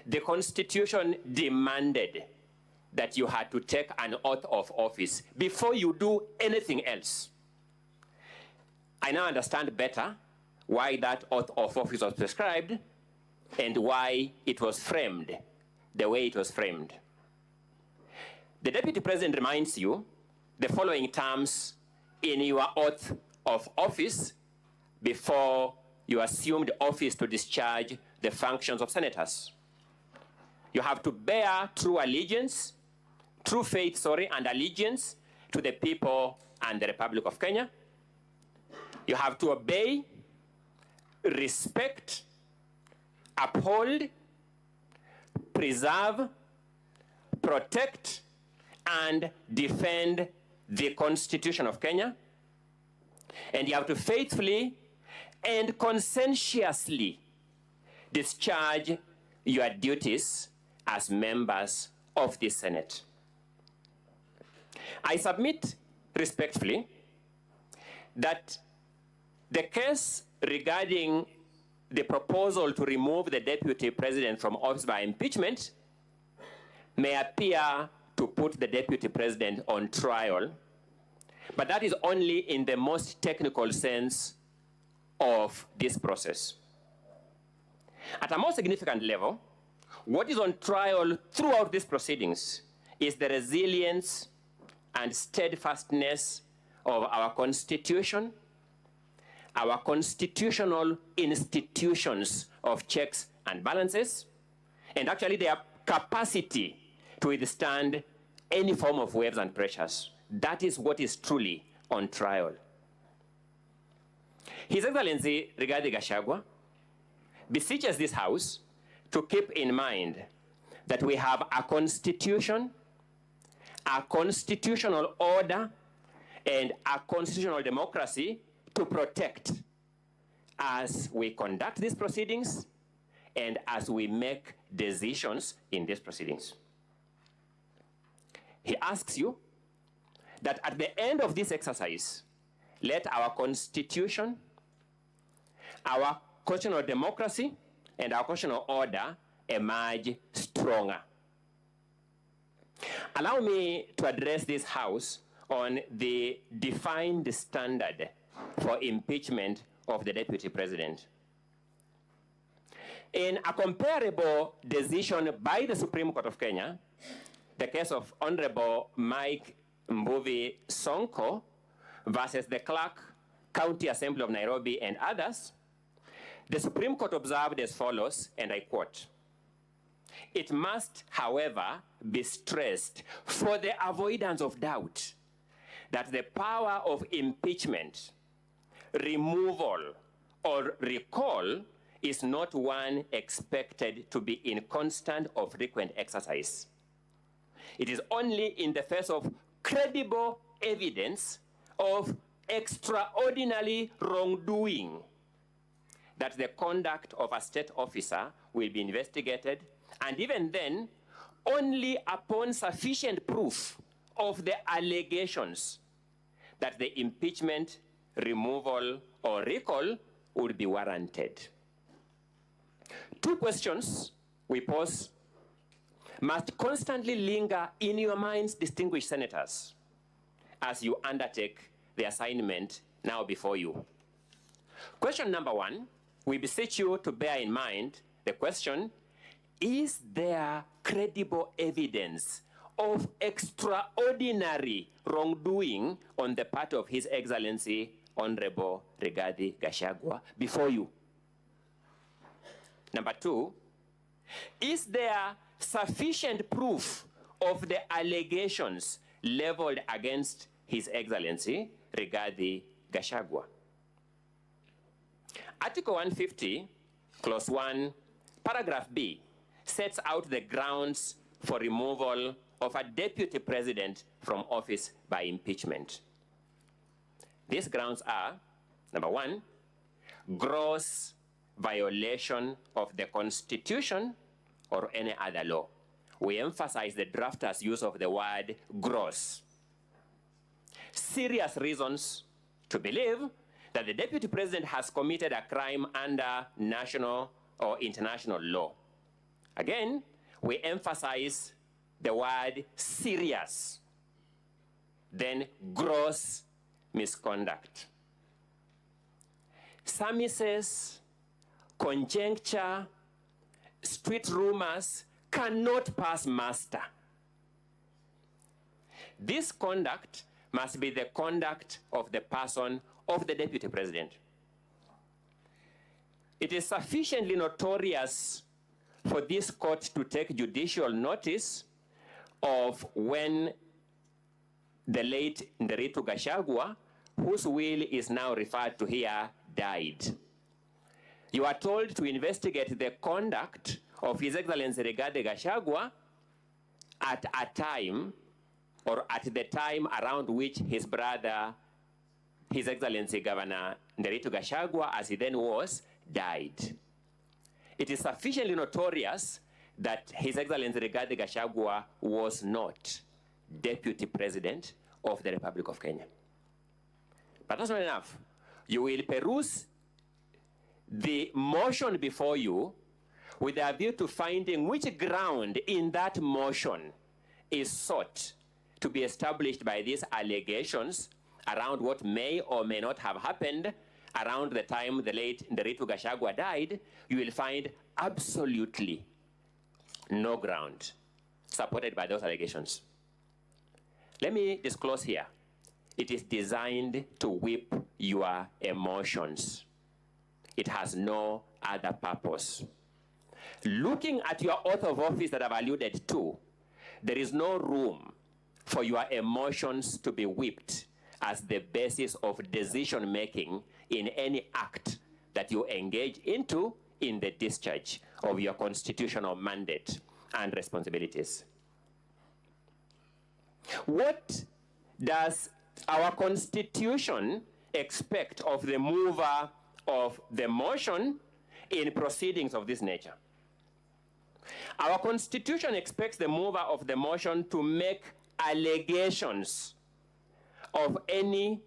the Constitution demanded that you had to take an oath of office before you do anything else. I now understand better why that oath of office was prescribed and why it was framed the way it was framed. The Deputy President reminds you the following terms in your oath of office before you assume the office to discharge the functions of senators. You have to bear true faith, and allegiance to the people and the Republic of Kenya. You have to obey, respect, uphold, preserve, protect, and defend the Constitution of Kenya. And you have to faithfully and conscientiously discharge your duties as members of the Senate. I submit respectfully that the case regarding the proposal to remove the Deputy President from office by impeachment may appear to put the Deputy President on trial, but that is only in the most technical sense of this process. At a more significant level, what is on trial throughout these proceedings is the resilience and steadfastness of our Constitution, our constitutional institutions of checks and balances, and actually their capacity to withstand any form of waves and pressures. That is what is truly on trial. His Excellency Rigathi Gachagu beseeches this House to keep in mind that we have a constitution, a constitutional order, and a constitutional democracy to protect as we conduct these proceedings and as we make decisions in these proceedings. He asks you that at the end of this exercise, let our Constitution, our constitutional democracy, and our constitutional order emerge stronger. Allow me to address this House on the defined standard for impeachment of the Deputy President. In a comparable decision by the Supreme Court of Kenya, the case of Honorable Mike Mbuvi Sonko versus the Clerk, County Assembly of Nairobi and others, the Supreme Court observed as follows, and I quote, "It must, however, be stressed for the avoidance of doubt that the power of impeachment, removal, or recall is not one expected to be in constant or frequent exercise. It is only in the face of credible evidence of extraordinary wrongdoing that the conduct of a state officer will be investigated, and even then, only upon sufficient proof of the allegations that the impeachment, removal, or recall would be warranted." Two questions we pose must constantly linger in your minds, distinguished senators, as you undertake the assignment now before you. Question number one, we beseech you to bear in mind the question, is there credible evidence of extraordinary wrongdoing on the part of His Excellency Honorable Rigathi Gachagu before you? Number two, is there sufficient proof of the allegations leveled against His Excellency Rigathi Gachagu? Article 150, Clause 1, Paragraph B, sets out the grounds for removal of a Deputy President from office by impeachment. These grounds are, number one, gross violation of the Constitution or any other law. We emphasize the drafter's use of the word gross. Serious reasons to believe that the Deputy President has committed a crime under national or international law. Again, we emphasize the word serious, then gross misconduct. Surmises, conjecture, street rumors cannot pass muster. This conduct must be the conduct of the person of the deputy president. It is sufficiently notorious for this court to take judicial notice of when the late Nderitu Gachagu, whose will is now referred to here, died. You are told to investigate the conduct of His Excellency Rigathi Gachagu at a time, or at the time around which his brother, His Excellency Governor Nderitu Gachagu, as he then was, died. It is sufficiently notorious that His Excellency Rigathi Gachagu was not Deputy President of the Republic of Kenya. But that's not enough. You will peruse the motion before you with a view to finding which ground in that motion is sought to be established by these allegations around what may or may not have happened around the time the late Nderitu Gachagu died. You will find absolutely no ground supported by those allegations. Let me disclose here. It is designed to whip your emotions. It has no other purpose. Looking at your oath of office that I've alluded to, there is no room for your emotions to be whipped as the basis of decision-making in any act that you engage into in the discharge of your constitutional mandate and responsibilities. What does our Constitution expect of the mover of the motion in proceedings of this nature? Our Constitution expects the mover of the motion to make allegations of any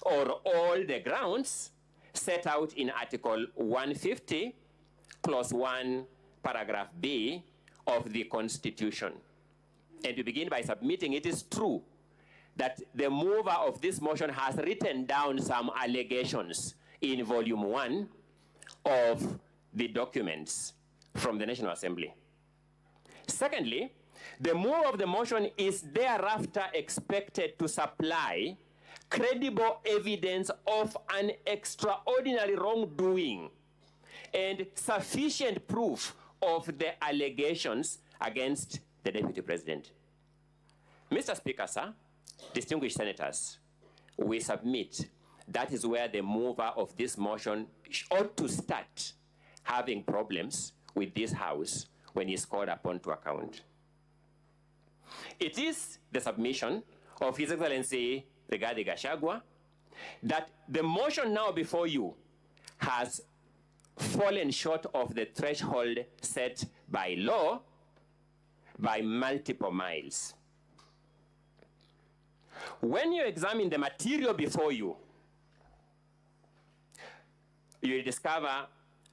or all the grounds set out in Article 150, Clause 1, Paragraph B of the Constitution. And to begin by submitting, it is true that the mover of this motion has written down some allegations in Volume 1 of the documents from the National Assembly. Secondly, the mover of the motion is thereafter expected to supply credible evidence of an extraordinary wrongdoing and sufficient proof of the allegations against the Deputy President. Mr. Speaker, sir, distinguished senators, we submit that is where the mover of this motion ought to start having problems with this House when he's called upon to account. It is the submission of His Excellency Rigathi Gachagu that the motion now before you has fallen short of the threshold set by law by multiple miles. When you examine the material before you, you will discover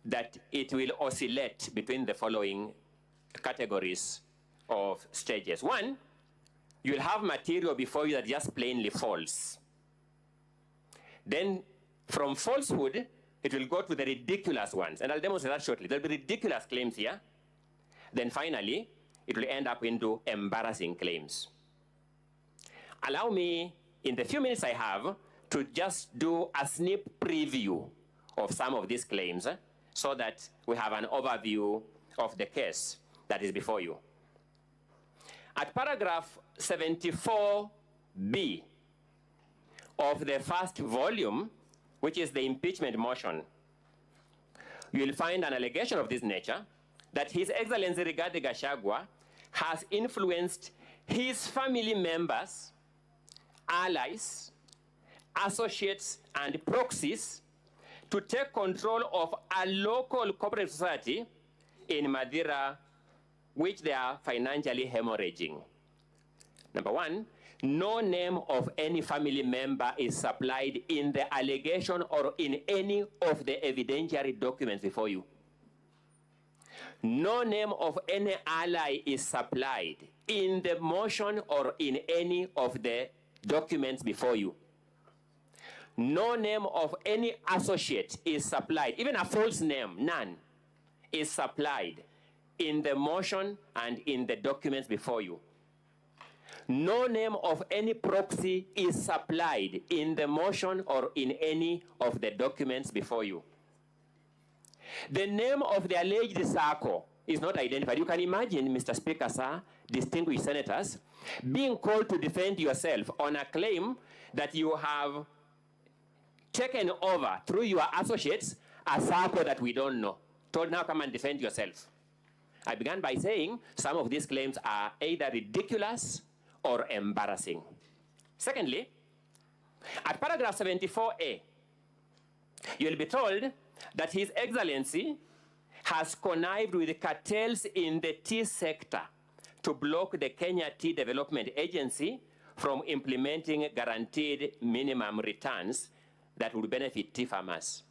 that it will oscillate between the following categories of stages. One, you'll have material before you that just plainly false. Then from falsehood, it will go to the ridiculous ones. And I'll demonstrate that shortly. There'll be ridiculous claims here. Then finally, it will end up into embarrassing claims. Allow me, in the few minutes I have, to just do a sneak preview of some of these claims so that we have an overview of the case that is before you. At paragraph 74B of the first volume, which is the impeachment motion, you will find an allegation of this nature that His Excellency Rigathi Gachagu has influenced his family members, allies, associates, and proxies to take control of a local cooperative society in Madeira, which they are financially hemorrhaging. Number one, no name of any family member is supplied in the allegation or in any of the evidentiary documents before you. No name of any ally is supplied in the motion or in any of the documents before you. No name of any associate is supplied, even a false name, none, is supplied in the motion and in the documents before you. No name of any proxy is supplied in the motion or in any of the documents before you. The name of the alleged circle is not identified. You can imagine, Mr. Speaker, sir, distinguished senators, being called to defend yourself on a claim that you have taken over through your associates a circle that we don't know. Told, now come and defend yourself. I began by saying some of these claims are either ridiculous or embarrassing. Secondly, at paragraph 74A, you'll be told that His Excellency has connived with cartels in the tea sector to block the Kenya Tea Development Agency from implementing guaranteed minimum returns that would benefit tea farmers.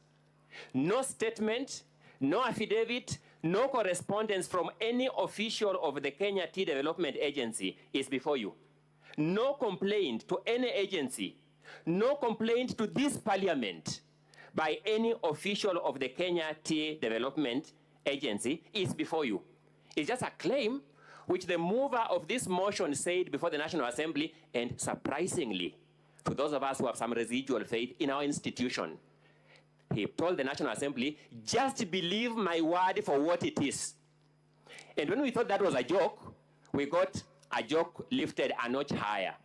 No statement, no affidavit, no correspondence from any official of the Kenya Tea Development Agency is before you. No complaint to any agency, no complaint to this parliament by any official of the Kenya Tea Development Agency is before you. It's just a claim which the mover of this motion said before the National Assembly, and surprisingly, to those of us who have some residual faith in our institution, he told the National Assembly, just believe my word for what it is. And when we thought that was a joke, we got a joke lifted a notch higher.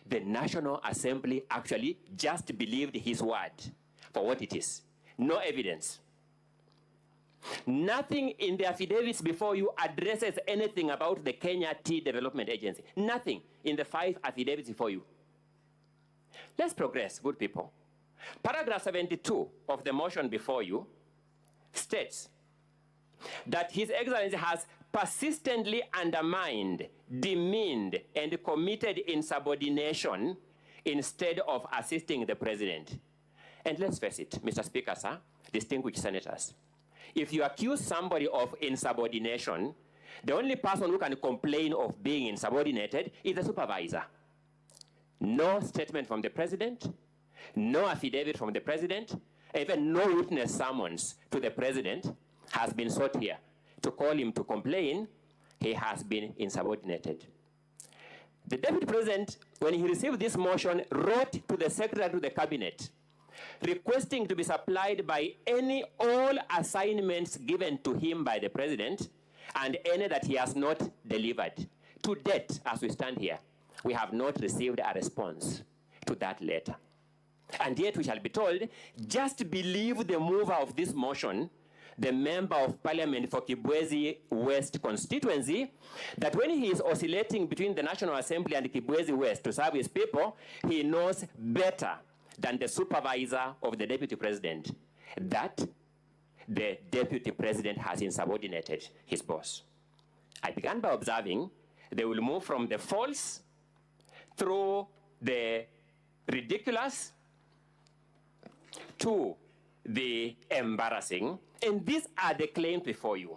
The National Assembly actually just believed his word for what it is. No evidence. Nothing in the affidavits before you addresses anything about the Kenya Tea Development Agency. Nothing in the 5 affidavits before you. Let's progress, good people. Paragraph 72 of the motion before you states that His Excellency has persistently undermined, demeaned, and committed insubordination instead of assisting the President. And let's face it, Mr. Speaker, sir, distinguished senators, if you accuse somebody of insubordination, the only person who can complain of being insubordinated is the supervisor. No statement from the President, no affidavit from the President, even no witness summons to the President has been sought here to call him to complain he has been insubordinated. The Deputy President, when he received this motion, wrote to the Secretary to the Cabinet requesting to be supplied by all assignments given to him by the President and any that he has not delivered. To date, as we stand here, we have not received a response to that letter. And yet we shall be told, just believe the mover of this motion, the Member of Parliament for Kibwezi West constituency, that when he is oscillating between the National Assembly and Kibwezi West to serve his people, he knows better than the supervisor of the Deputy President that the Deputy President has insubordinated his boss. I began by observing they will move from the false through the ridiculous to the embarrassing, and these are the claims before you.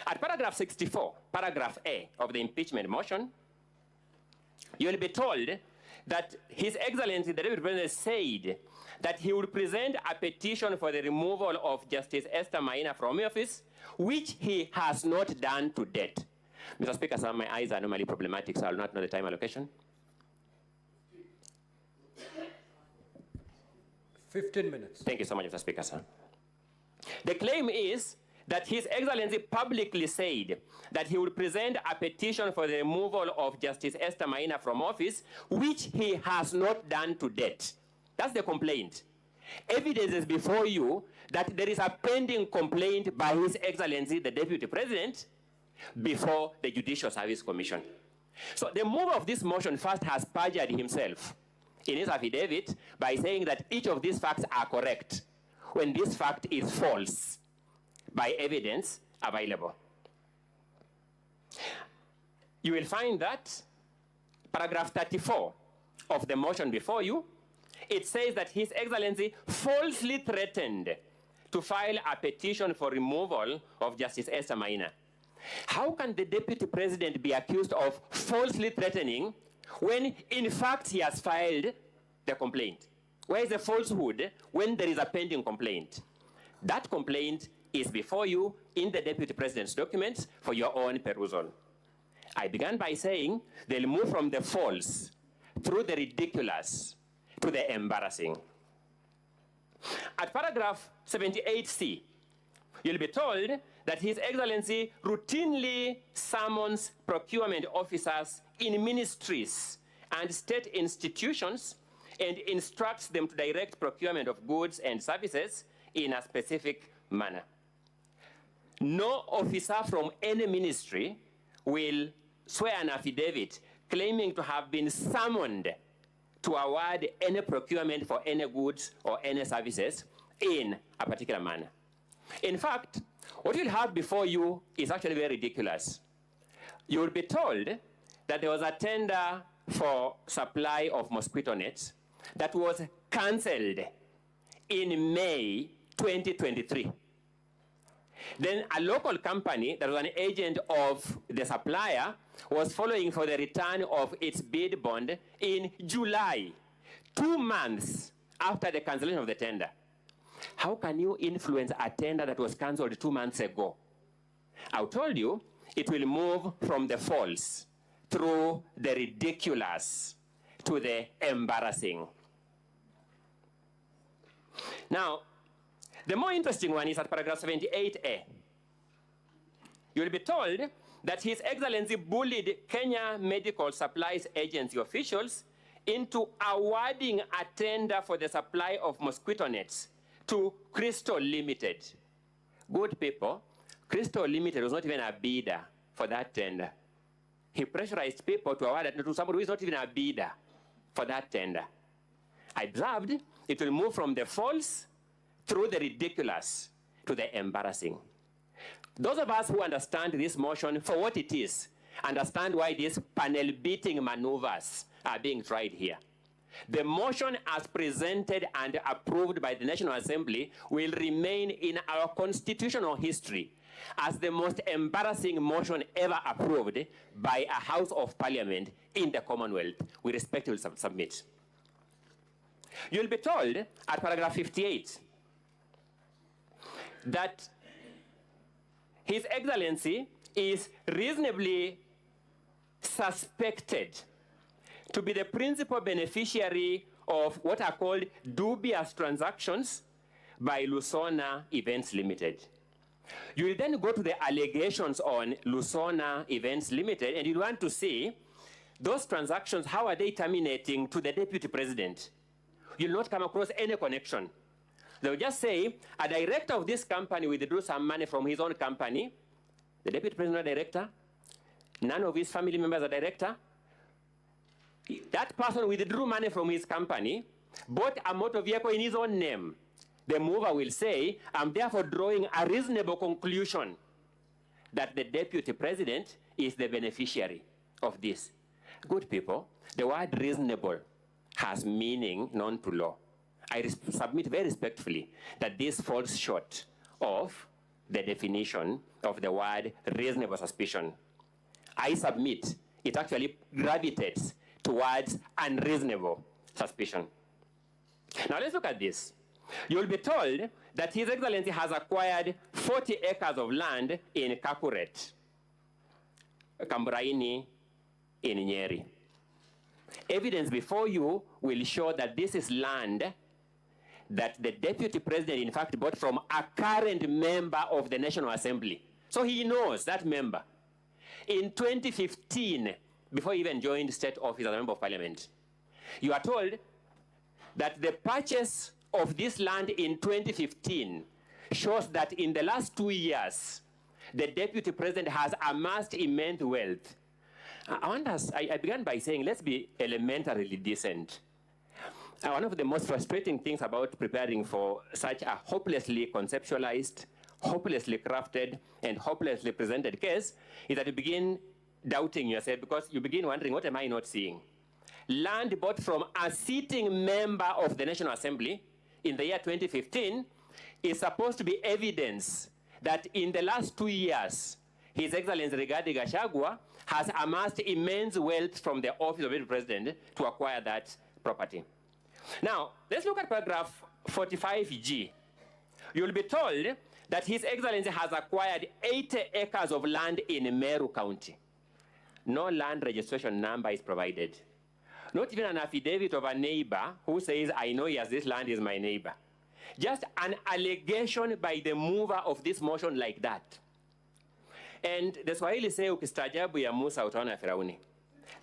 At paragraph 64, paragraph A of the impeachment motion, you will be told that His Excellency, the Deputy President, said that he would present a petition for the removal of Justice Esther Maina from office, which he has not done to date. Mr. Speaker, sir, my eyes are normally problematic, so I will not know the time allocation. 15 minutes. Thank you so much, Mr. Speaker, sir. The claim is that His Excellency publicly said that he would present a petition for the removal of Justice Esther Maina from office, which he has not done to date. That's the complaint. Evidence is before you that there is a pending complaint by His Excellency, the Deputy President, before the Judicial Service Commission. So the mover of this motion first has perjured himself in his affidavit by saying that each of these facts are correct, when this fact is false, by evidence available. You will find that paragraph 34 of the motion before you, it says that His Excellency falsely threatened to file a petition for removal of Justice Esther Maina. How can the deputy president be accused of falsely threatening when in fact he has filed the complaint? Where is the falsehood when there is a pending complaint? That complaint is before you in the deputy president's documents for your own perusal. I began by saying they'll move from the false through the ridiculous to the embarrassing. At paragraph 78C, you'll be told that His Excellency routinely summons procurement officers in ministries and state institutions and instructs them to direct procurement of goods and services in a specific manner. No officer from any ministry will swear an affidavit claiming to have been summoned to award any procurement for any goods or any services in a particular manner. In fact, what you'll have before you is actually very ridiculous. You will be told that there was a tender for supply of mosquito nets that was cancelled in May 2023. Then a local company that was an agent of the supplier was following for the return of its bid bond in July, 2 months after the cancellation of the tender. How can you influence a tender that was cancelled 2 months ago? I told you it will move from the false through the ridiculous to the embarrassing. Now, the more interesting one is at paragraph 78A. You'll be told that His Excellency bullied Kenya Medical Supplies Agency officials into awarding a tender for the supply of mosquito nets to Crystal Limited. Good people, Crystal Limited was not even a bidder for that tender. He pressurized people to award it to somebody who is not even a bidder for that tender. I observed it will move from the false through the ridiculous to the embarrassing. Those of us who understand this motion for what it is, understand why these panel beating maneuvers are being tried here. The motion as presented and approved by the National Assembly will remain in our constitutional history as the most embarrassing motion ever approved by a House of Parliament in the Commonwealth. We respectfully submit. You'll be told at paragraph 58 that His Excellency is reasonably suspected to be the principal beneficiary of what are called dubious transactions by Lusona Events Limited. You will then go to the allegations on Lusona Events Limited, and you want to see those transactions, how are they terminating to the deputy president? You'll not come across any connection. They'll just say, a director of this company withdrew some money from his own company. The deputy president is a director. None of his family members are director. That person withdrew money from his company, bought a motor vehicle in his own name. The mover will say, I'm therefore drawing a reasonable conclusion that the deputy president is the beneficiary of this. Good people, the word reasonable has meaning known to law. I submit very respectfully that this falls short of the definition of the word reasonable suspicion. I submit it actually gravitates towards unreasonable suspicion. Now let's look at this. You'll be told that His Excellency has acquired 40 acres of land in Kakuret, Kamburaini in Nyeri. Evidence before you will show that this is land that the deputy president in fact bought from a current member of the National Assembly. So he knows that member. In 2015, before he even joined state office as a member of parliament, you are told that the purchase of this land in 2015 shows that in the last 2 years, the deputy president has amassed immense wealth. I began by saying, let's be elementarily decent. One of the most frustrating things about preparing for such a hopelessly conceptualized, hopelessly crafted, and hopelessly presented case is that you begin doubting yourself because you begin wondering, what am I not seeing? Land bought from a sitting member of the National Assembly in the year 2015 is supposed to be evidence that in the last 2 years, His Excellency Rigathi Gachagu has amassed immense wealth from the office of the president to acquire that property. Now, let's look at paragraph 45G. You'll be told that His Excellency has acquired 80 acres of land in Meru County. No land registration number is provided. Not even an affidavit of a neighbor who says, I know yes, this land is my neighbor. Just an allegation by the mover of this motion like that. And the Swahili say, ukistaajabu ya Musa utaona Firauni.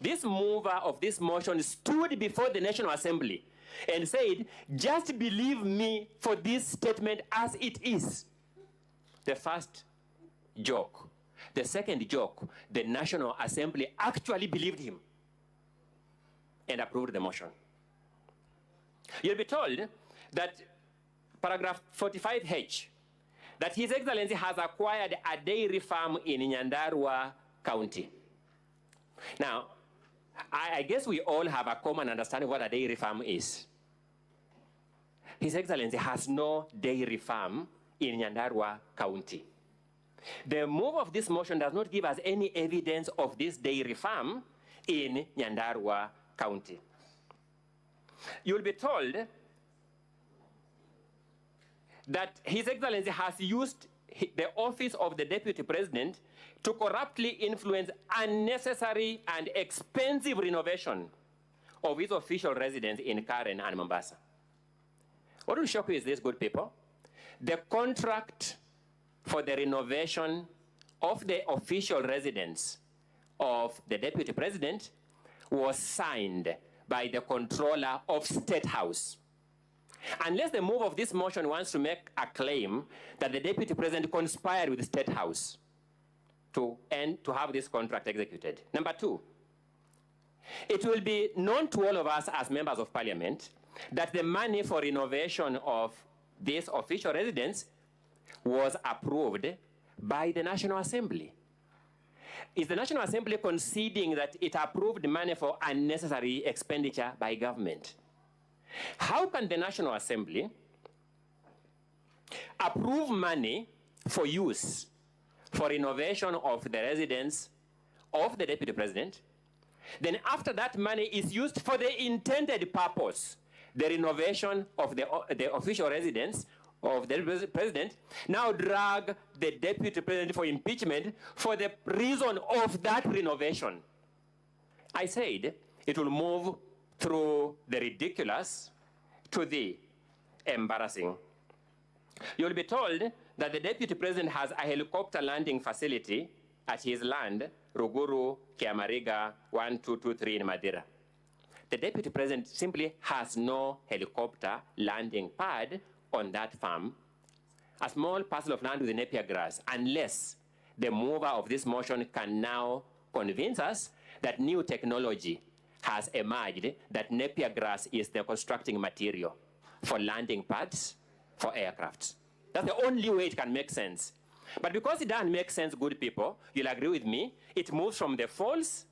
This mover of this motion stood before the National Assembly and said, just believe me for this statement as it is. The first joke. The second joke, the National Assembly actually believed him and approved the motion. You'll be told that paragraph 45H, that His Excellency has acquired a dairy farm in Nyandarua County. Now, I guess we all have a common understanding of what a dairy farm is. His Excellency has no dairy farm in Nyandarua County. The move of this motion does not give us any evidence of this dairy farm in Nyandarua County. You'll be told that His Excellency has used the office of the Deputy President to corruptly influence unnecessary and expensive renovation of his official residence in Karen and Mombasa. What will shock you is this, good people. The contract for the renovation of the official residence of the Deputy President was signed by the controller of State House. Unless the move of this motion wants to make a claim that the Deputy President conspired with the State House to have this contract executed. Number two, it will be known to all of us as members of Parliament that the money for renovation of this official residence was approved by the National Assembly. Is the National Assembly conceding that it approved money for unnecessary expenditure by government? How can the National Assembly approve money for use for renovation of the residence of the Deputy President, then after that money is used for the intended purpose, the renovation of the official residence of the President, now drag the Deputy President for impeachment for the reason of that renovation? I said it will move through the ridiculous to the embarrassing. You'll be told that the Deputy President has a helicopter landing facility at his land, Ruguru, Kiamariga, 1223 in Madeira. The Deputy President simply has no helicopter landing pad on that farm, a small parcel of land with napier grass, unless the mover of this motion can now convince us that new technology has emerged, that napier grass is the constructing material for landing pads for aircrafts. That's the only way it can make sense. But because it doesn't make sense, good people, you'll agree with me, it moves from the false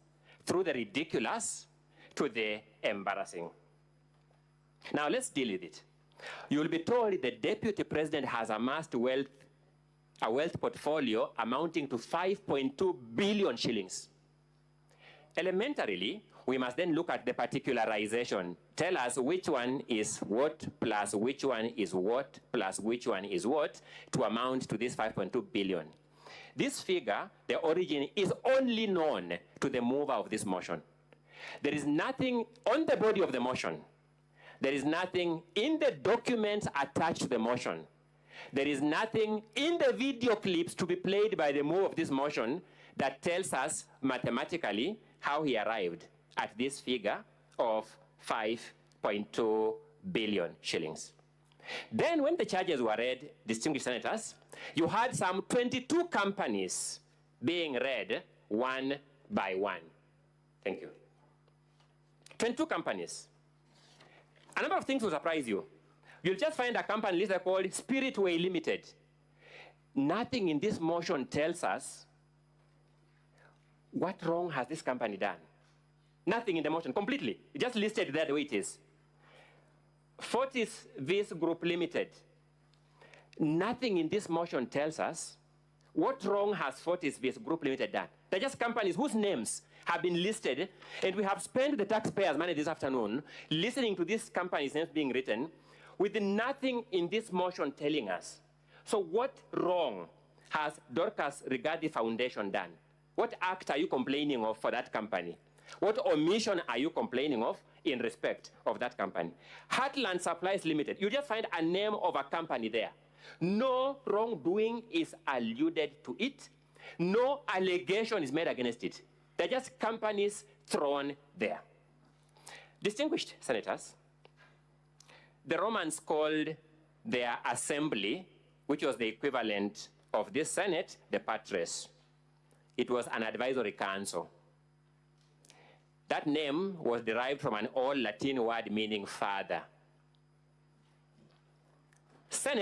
through the ridiculous to the embarrassing. Now let's deal with it. You'll be told the Deputy President has amassed a wealth portfolio amounting to 5.2 billion shillings. Elementarily, we must then look at the particularization. Tell us which one is what plus which one is what plus which one is what to amount to this 5.2 billion. This figure, the origin, is only known to the mover of this motion. There is nothing on the body of the motion. There is nothing in the documents attached to the motion. There is nothing in the video clips to be played by the mover of this motion that tells us mathematically how he arrived at this figure of 5.2 billion shillings. Then when the charges were read, distinguished senators, you had some 22 companies being read one by one. Thank you. 22 companies. A number of things will surprise you. You'll just find a company listed called Spiritway Limited. Nothing in this motion tells us what wrong has this company done. Nothing in the motion, completely. It just listed there the way it is. Fortis Vis Group Limited. Nothing in this motion tells us what wrong has Fortis Group Limited done. They're just companies whose names have been listed, and we have spent the taxpayers' money this afternoon listening to these companies' names being written with nothing in this motion telling us. So what wrong has Dorcas Rigadi Foundation done? What act are you complaining of for that company? What omission are you complaining of in respect of that company? Heartland Supplies Limited, you just find a name of a company there. No wrongdoing is alluded to it. No allegation is made against it. They're just companies thrown there. Distinguished senators, the Romans called their assembly, which was the equivalent of this Senate, the patres. It was an advisory council. That name was derived from an old Latin word meaning father. Senate